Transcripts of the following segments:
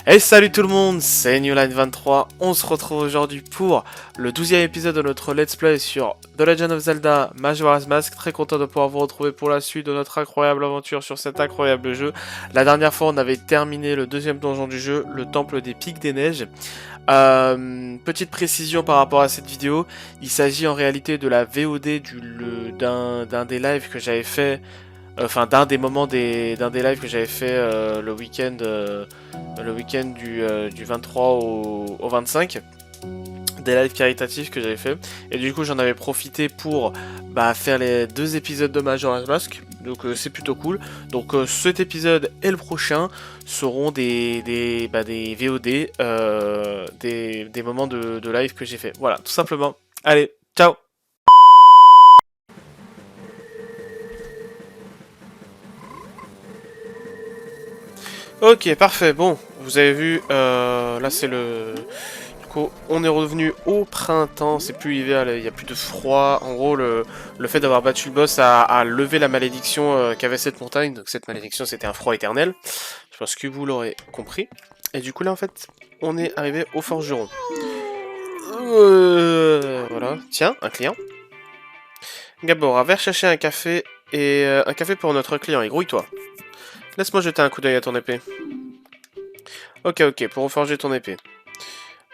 Et salut tout le monde, c'est Newline23, on se retrouve aujourd'hui pour le 12e épisode de notre Let's Play sur The Legend of Zelda Majora's Mask. Très content de pouvoir vous retrouver pour la suite de notre incroyable aventure sur cet incroyable jeu. La dernière fois on avait terminé le deuxième donjon du jeu, le temple des pics des neiges. Petite précision par rapport à cette vidéo, il s'agit en réalité de la VOD d'un des lives que j'avais fait. Enfin, d'un des moments d'un des lives que j'avais fait le week-end du 23 au 25, des lives caritatifs que j'avais fait, et du coup j'en avais profité pour faire les deux épisodes de Majora's Mask, donc c'est plutôt cool. Donc cet épisode et le prochain seront des VOD, des moments de live que j'ai fait. Voilà, tout simplement. Allez, ciao. Ok, parfait. Bon, vous avez vu, là c'est le... Du coup, on est revenu au printemps, c'est plus l'hiver, il n'y a plus de froid. En gros, le fait d'avoir battu le boss a levé la malédiction qu'avait cette montagne. Donc cette malédiction, c'était un froid éternel. Je pense que vous l'aurez compris. Et du coup, là, en fait, on est arrivé au forgeron. Voilà. Tiens, un client. Gabor, va chercher un café et un café pour notre client. Et grouille-toi. Laisse-moi jeter un coup d'œil à ton épée. Ok, pour reforger ton épée.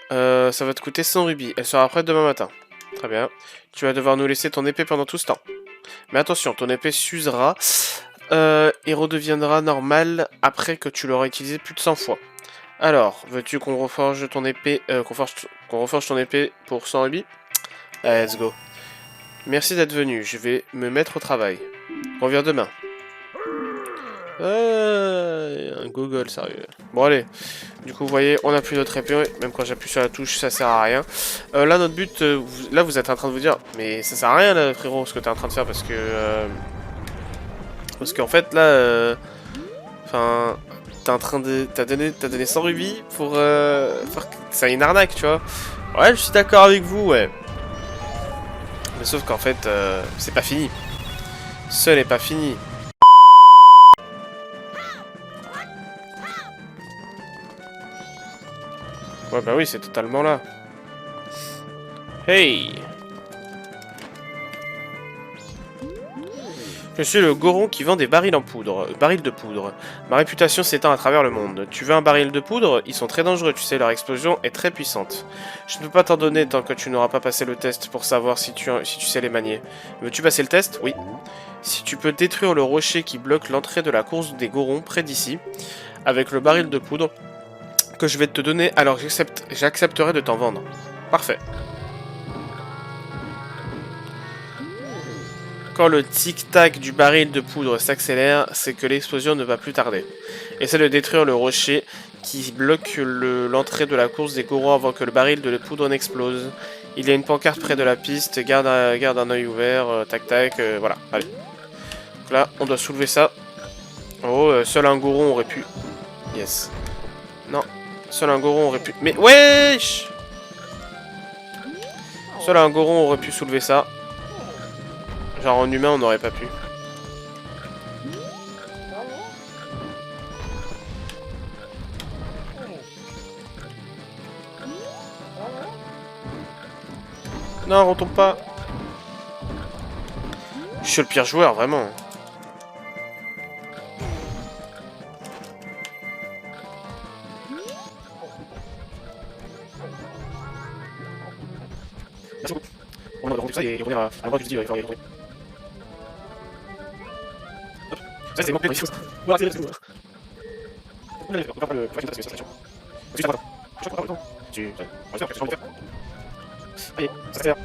Ça va te coûter 100 rubis. Elle sera prête demain matin. Très bien. Tu vas devoir nous laisser ton épée pendant tout ce temps. Mais attention, ton épée s'usera et redeviendra normale après que tu l'auras utilisée plus de 100 fois. Alors, veux-tu qu'on reforge ton épée, qu'on reforge ton épée pour 100 rubis? Let's go. Merci d'être venu. Je vais me mettre au travail. Reviens demain. Un Google, sérieux. Bon, allez. Du coup, vous voyez, on n'a plus notre épée. Même quand j'appuie sur la touche, ça sert à rien. Là, notre but... là, vous êtes en train de vous dire... Mais ça sert à rien, là, frérot, ce que t'es en train de faire, parce que... parce qu'en fait, là... Enfin... t'es en train de... T'as donné 100 rubis pour... C'est une arnaque, tu vois. Ouais, je suis d'accord avec vous, ouais. Mais sauf qu'en fait, c'est pas fini. Ce n'est pas fini. Ouais, bah oui, c'est totalement là. Hey! Je suis le Goron qui vend des barils en poudre, barils de poudre. Ma réputation s'étend à travers le monde. Tu veux un baril de poudre? Ils sont très dangereux, tu sais, leur explosion est très puissante. Je ne peux pas t'en donner tant que tu n'auras pas passé le test pour savoir si tu sais les manier. Veux-tu passer le test? Oui. Si tu peux détruire le rocher qui bloque l'entrée de la course des Gorons près d'ici, avec le baril de poudre que je vais te donner, alors j'accepterai de t'en vendre. Parfait. Quand le tic-tac du baril de poudre s'accélère, c'est que l'explosion ne va plus tarder. Essaie de détruire le rocher qui bloque l'entrée de la course des coraux avant que le baril de poudre n'explose. Il y a une pancarte près de la piste, garde un œil ouvert, tac-tac, voilà, allez. Donc là, on doit soulever ça. Oh, seul un goron aurait pu... Yes. Non, seul un goron aurait pu... Mais wesh! Seul un goron aurait pu soulever ça. Genre en humain, on n'aurait pas pu. Non, retombe pas. Je suis le pire joueur, vraiment. Merci beaucoup. On va rendre tout ça et revenir à l'endroit que je dis, il va falloir y retourner. Hop. Ça, c'est mon premier. Voilà, c'est bon. On va faire le prochain test, c'est ça. Ensuite, ça va. Je crois pas le temps. Tu. On va le faire, je vais le faire. Allez, ça sert.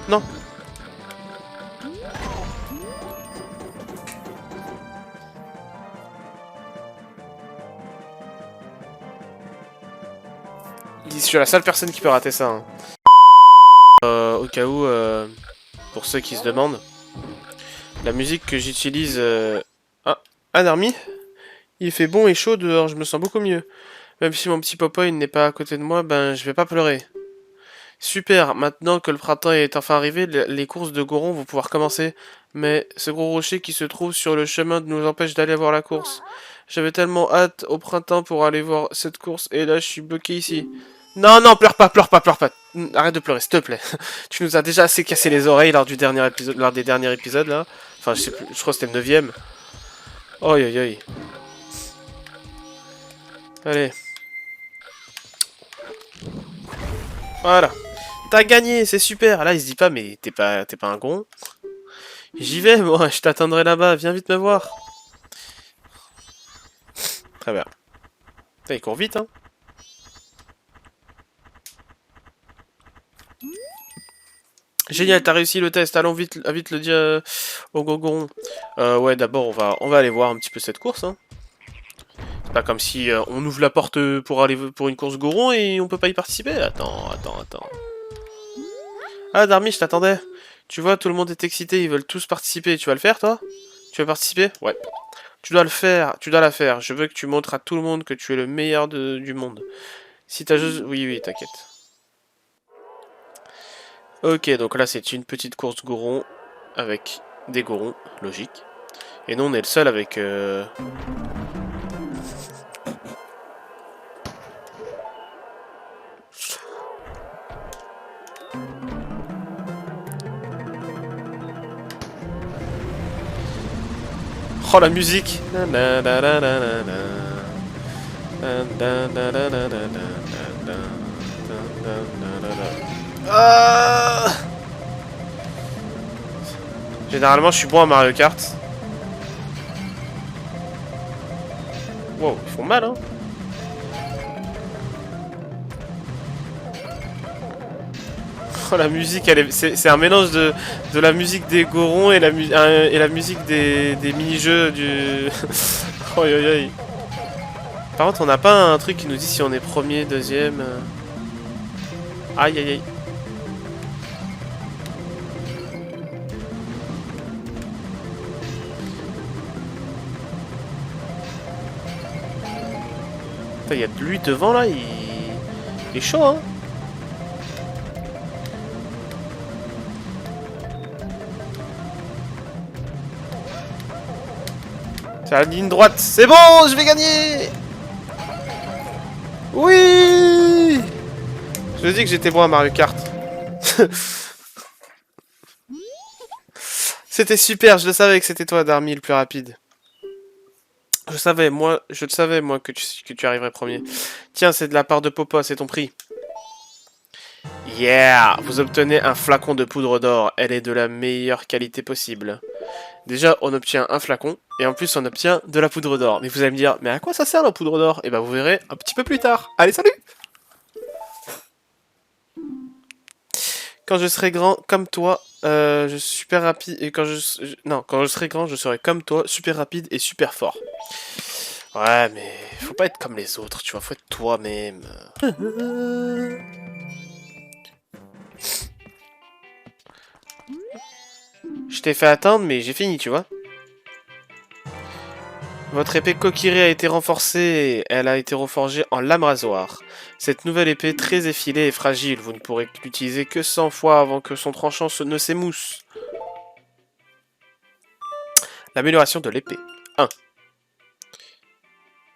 Non. Je suis la seule personne qui peut rater ça. Hein. Au cas où, pour ceux qui se demandent, la musique que j'utilise... Ah, Narmi, il fait bon et chaud dehors, je me sens beaucoup mieux. Même si mon petit Popoy n'est pas à côté de moi, ben je vais pas pleurer. Super, maintenant que le printemps est enfin arrivé, les courses de Goron vont pouvoir commencer. Mais ce gros rocher qui se trouve sur le chemin nous empêche d'aller voir la course. J'avais tellement hâte au printemps pour aller voir cette course, et là je suis bloqué ici. Non, non, pleure pas, pleure pas, pleure pas. Arrête de pleurer, s'il te plaît. Tu nous as déjà assez cassé les oreilles lors du dernier épisode, lors des derniers épisodes là. Enfin, je sais plus, je crois que c'était le 9ème. Oi, oi, oi. Allez. Voilà. T'as gagné, c'est super. Là, il se dit pas, mais t'es pas un con. J'y vais, moi, je t'attendrai là-bas. Viens vite me voir. Très bien. Putain, il court vite, hein. Génial, t'as réussi le test. Allons vite, vite le dire au Gogon. Ouais, d'abord, on va aller voir un petit peu cette course, hein. C'est pas comme si on ouvre la porte pour aller pour une course Goron et on peut pas y participer. Attends, attends, attends. Ah, Darmy, je t'attendais. Tu vois, tout le monde est excité, ils veulent tous participer. Tu vas le faire, toi? Tu veux participer? Ouais. Tu dois le faire, tu dois la faire. Je veux que tu montres à tout le monde que tu es le meilleur du monde. Si t'as juste... Oui, oui, t'inquiète. Ok, donc là, c'est une petite course Goron avec des Gorons, logique. Et nous, on est le seul avec... Oh, la musique! Ah, généralement, je suis bon à Mario Kart. Wow, ils font mal, hein. Oh, la musique, c'est un mélange de la musique des Gorons et la musique des mini-jeux du... Oi, oi, oi. Par contre, on n'a pas un truc qui nous dit si on est premier, deuxième... Aïe, aïe, aïe. Il y a de lui devant, là, il est chaud, hein. C'est la ligne droite. C'est bon, je vais gagner. Oui. Je dis que j'étais bon à Mario Kart. C'était super, je le savais que c'était toi, Darmy, le plus rapide. Je le savais, moi, que tu arriverais premier. Tiens, c'est de la part de Popa, c'est ton prix. Yeah! Vous obtenez un flacon de poudre d'or. Elle est de la meilleure qualité possible. Déjà, on obtient un flacon, et en plus, on obtient de la poudre d'or. Mais vous allez me dire, mais à quoi ça sert la poudre d'or? Eh ben, vous verrez un petit peu plus tard. Allez, salut! Quand je serai grand comme toi, je suis super rapide, et non, quand je serai grand, je serai comme toi, super rapide et super fort. Ouais, mais faut pas être comme les autres, tu vois, faut être toi-même. Je t'ai fait attendre, mais j'ai fini, tu vois. Votre épée Kokiri a été renforcée, elle a été reforgée en lame rasoir. Cette nouvelle épée très effilée et fragile, vous ne pourrez l'utiliser que 100 fois avant que son tranchant ne s'émousse. L'amélioration de l'épée. 1.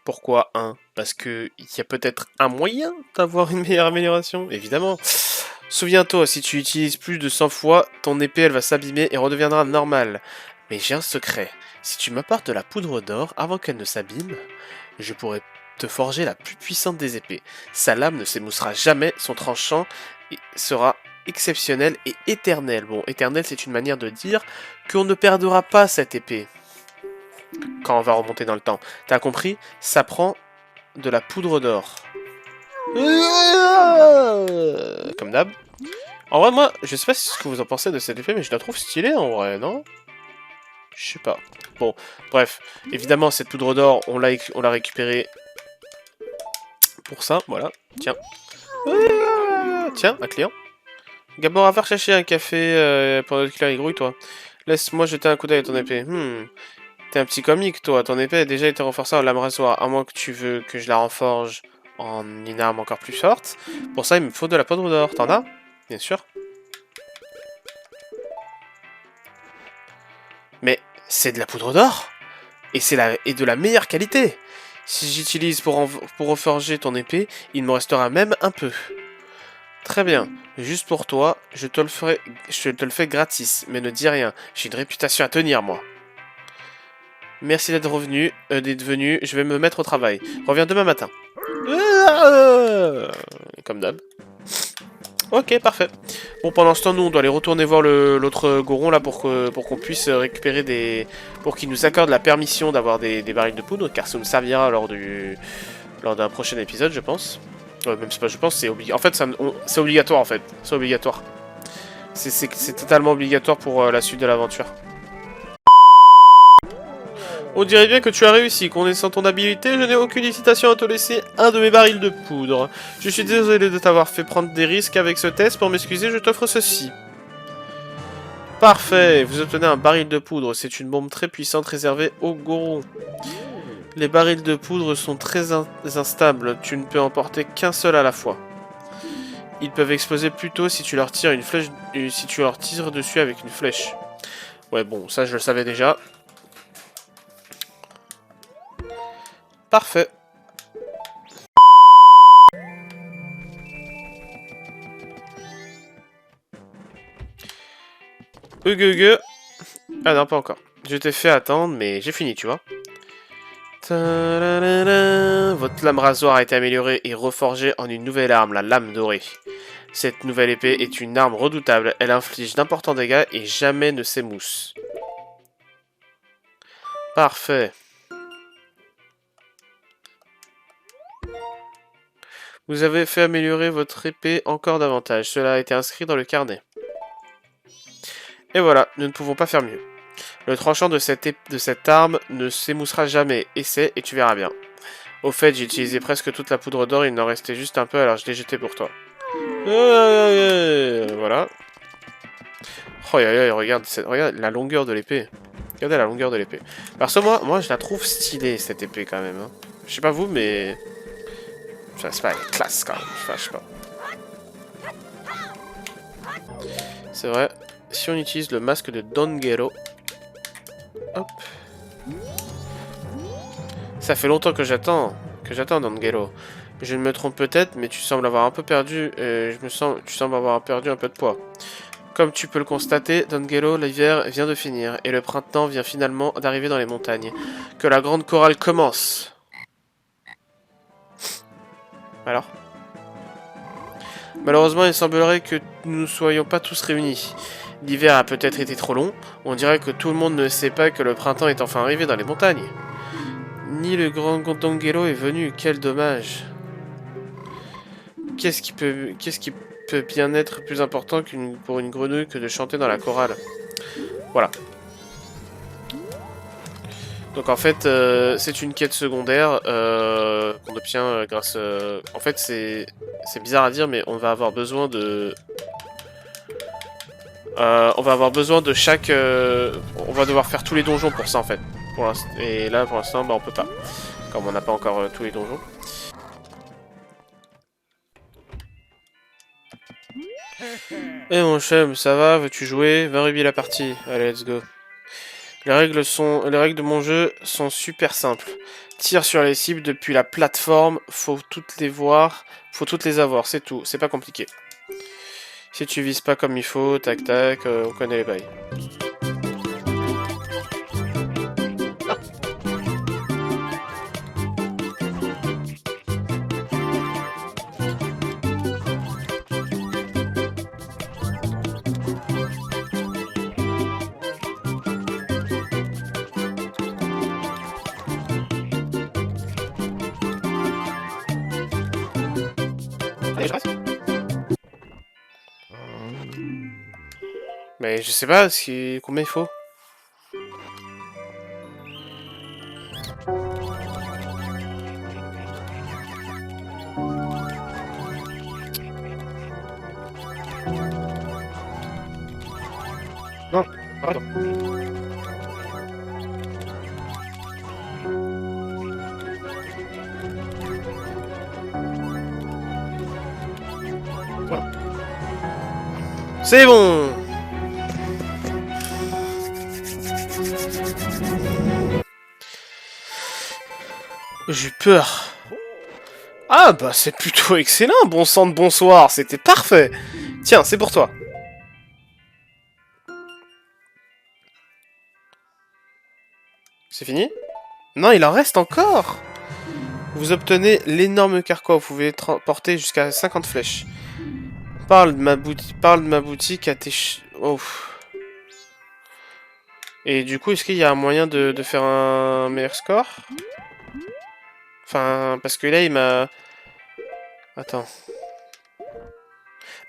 Pourquoi 1? Parce que il y a peut-être un moyen d'avoir une meilleure amélioration, évidemment. Souviens-toi, si tu utilises plus de 100 fois, ton épée elle va s'abîmer et redeviendra normale. Mais j'ai un secret. Si tu m'apportes de la poudre d'or avant qu'elle ne s'abîme, je pourrai te forger la plus puissante des épées. Sa lame ne s'émoussera jamais, son tranchant sera exceptionnel et éternel. Bon, éternel c'est une manière de dire qu'on ne perdra pas cette épée quand on va remonter dans le temps. T'as compris? Ça prend de la poudre d'or. Comme d'hab. En vrai, moi, je sais pas ce que vous en pensez de cette épée, mais je la trouve stylée en vrai, non? Je sais pas. Bon, bref. Évidemment, cette poudre d'or, on l'a récupérée pour ça, voilà. Tiens. Tiens, un client. Gabor, va faire chercher un café pour notre client, grouille toi. Laisse-moi jeter un coup d'œil à ton épée. T'es un petit comique, toi. Ton épée a déjà été renforcée en lame rasoir, à moins que tu veux que je la renforge en une arme encore plus forte. Pour ça, il me faut de la poudre d'or. T'en as? Bien sûr. Mais c'est de la poudre d'or. Et et de la meilleure qualité. Si j'utilise pour reforger ton épée, il me restera même un peu. Très bien. Juste pour toi, je te le fais gratis. Mais ne dis rien. J'ai une réputation à tenir, moi. Merci d'être venu. Je vais me mettre au travail. Reviens demain matin. Comme d'hab. Ok, parfait. Bon, pendant ce temps, nous, on doit aller retourner voir l'autre Goron, là, pour qu'on puisse récupérer des... Pour qu'il nous accorde la permission d'avoir des barils de poudre, car ça nous servira lors d'un prochain épisode, je pense. Même c'est pas je pense, c'est obligatoire. En fait, c'est obligatoire, en fait. C'est obligatoire. C'est totalement obligatoire pour la suite de l'aventure. On dirait bien que tu as réussi. Connaissant ton habileté, je n'ai aucune hésitation à te laisser un de mes barils de poudre. Je suis désolé de t'avoir fait prendre des risques avec ce test. Pour m'excuser, je t'offre ceci. Parfait. Vous obtenez un baril de poudre. C'est une bombe très puissante réservée aux Gorons. Les barils de poudre sont très instables. Tu ne peux en porter qu'un seul à la fois. Ils peuvent exploser plus tôt si tu leur tires dessus avec une flèche. Ouais, bon, ça je le savais déjà. Parfait. Ah non, pas encore. Je t'ai fait attendre, mais j'ai fini, tu vois. Votre lame rasoir a été améliorée et reforgée en une nouvelle arme, la lame dorée. Cette nouvelle épée est une arme redoutable. Elle inflige d'importants dégâts et jamais ne s'émousse. Parfait. Vous avez fait améliorer votre épée encore davantage. Cela a été inscrit dans le carnet. Et voilà, nous ne pouvons pas faire mieux. Le tranchant de cette arme ne s'émoussera jamais. Essaie et tu verras bien. Au fait, j'ai utilisé presque toute la poudre d'or, il n'en restait juste un peu, alors je l'ai jeté pour toi. Voilà. Oh, regarde la longueur de l'épée. Regardez la longueur de l'épée. Parce que moi, je la trouve stylée, cette épée, quand même. Hein. Je sais pas vous, mais... Enfin, c'est pas classe, quand même. Enfin, je sais pas. C'est vrai. Si on utilise le masque de Dongero... Hop. Ça fait longtemps que j'attends. Dongero. Je me trompe peut-être, mais tu sembles avoir un peu perdu... tu sembles avoir perdu un peu de poids. Comme tu peux le constater, Dongero, l'hiver vient de finir, et le printemps vient finalement d'arriver dans les montagnes. Que la grande chorale commence. Alors? Malheureusement, il semblerait que nous ne soyons pas tous réunis. L'hiver a peut-être été trop long, on dirait que tout le monde ne sait pas que le printemps est enfin arrivé dans les montagnes. Ni le grand Dongero est venu, quel dommage. Qu'est-ce qui peut bien être plus important pour une grenouille que de chanter dans la chorale? Voilà. Donc en fait, c'est une quête secondaire qu'on obtient grâce... En fait, c'est bizarre à dire, mais on va avoir besoin de... on va avoir besoin de chaque... on va devoir faire tous les donjons pour ça, en fait. Et là, pour l'instant, bah, on peut pas. Comme on n'a pas encore tous les donjons. Eh mon chum, ça va? Veux-tu jouer? Va rubber la partie. Allez, let's go. Les règles de mon jeu sont super simples. Tire sur les cibles depuis la plateforme, faut toutes les avoir, c'est tout, c'est pas compliqué. Si tu vises pas comme il faut, tac tac, on connaît les bails. Allez, je reste. Mais je sais pas combien il faut. Non, pardon. Voilà. C'est bon. J'ai peur. Ah bah c'est plutôt excellent, bon sang de bonsoir, c'était parfait. Tiens, c'est pour toi. C'est fini? Non, il en reste encore. Vous obtenez l'énorme carquois, vous pouvez porter jusqu'à 50 flèches. Parle de ma boutique à tes... Oh. Et du coup, est-ce qu'il y a un moyen de faire un meilleur score? Enfin, parce que là, il m'a... Attends.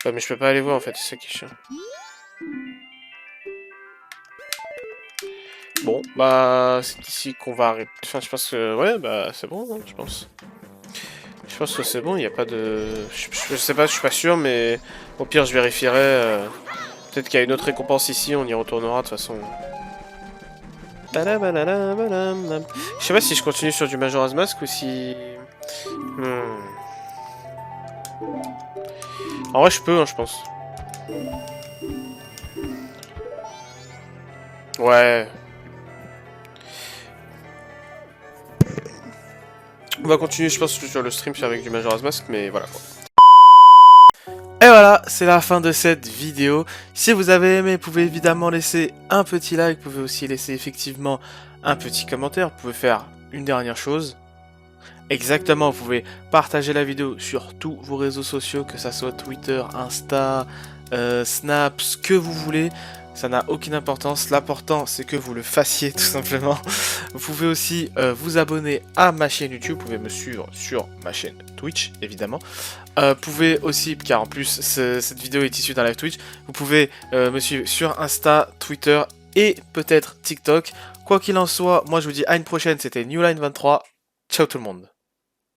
Bah, mais je peux pas aller voir, en fait, c'est ça qui est chiant. Bon, bah, c'est ici qu'on va arrêter. Enfin, je pense que... Ouais, bah, c'est bon, hein, je pense. Je pense que c'est bon, il n'y a pas de... Je sais pas, je suis pas sûr, mais... Au pire, je vérifierai. Peut-être qu'il y a une autre récompense ici, on y retournera, de toute façon. Je sais pas si je continue sur du Majora's Mask ou si... En vrai, je peux, hein, je pense. Ouais. On va continuer, je pense, sur le stream avec du Majora's Mask, mais voilà. Et voilà, c'est la fin de cette vidéo. Si vous avez aimé, vous pouvez évidemment laisser un petit like, vous pouvez aussi laisser effectivement un petit commentaire, vous pouvez faire une dernière chose. Exactement, vous pouvez partager la vidéo sur tous vos réseaux sociaux, que ça soit Twitter, Insta, Snap, ce que vous voulez. Ça n'a aucune importance, l'important c'est que vous le fassiez tout simplement. Vous pouvez aussi vous abonner à ma chaîne YouTube, vous pouvez me suivre sur ma chaîne Twitch évidemment. Vous pouvez aussi, car en plus cette vidéo est issue d'un live Twitch, vous pouvez me suivre sur Insta, Twitter et peut-être TikTok. Quoi qu'il en soit, moi je vous dis à une prochaine, c'était Newline23, ciao tout le monde.